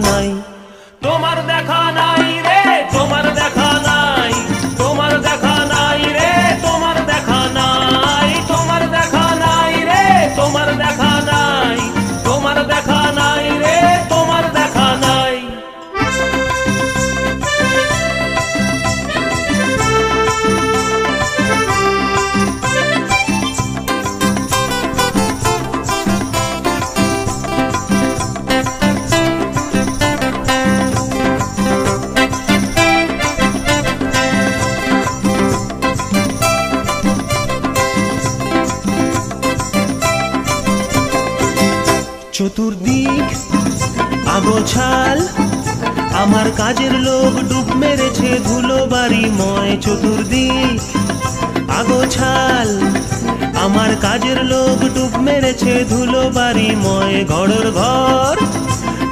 নাই। তোমার দেখা নাই রে, তোমার দেখা নাই, তোমার দেখা নাই রে, তোমার দেখা নাই, তোমার দেখা নাই রে, তোমার দেখা নাই, তোমার দেখা নাই রে, তোমার দেখা নাই। চতুর্দিক আগোছাল, আমার কাজের লোক ডুব মেরেছে ধুলো বাড়িময়। চতুর্দিক আগোছাল, আমার কাজের লোক ডুব মেরেছে ধুলো বাড়িময়। ঘরের ঘর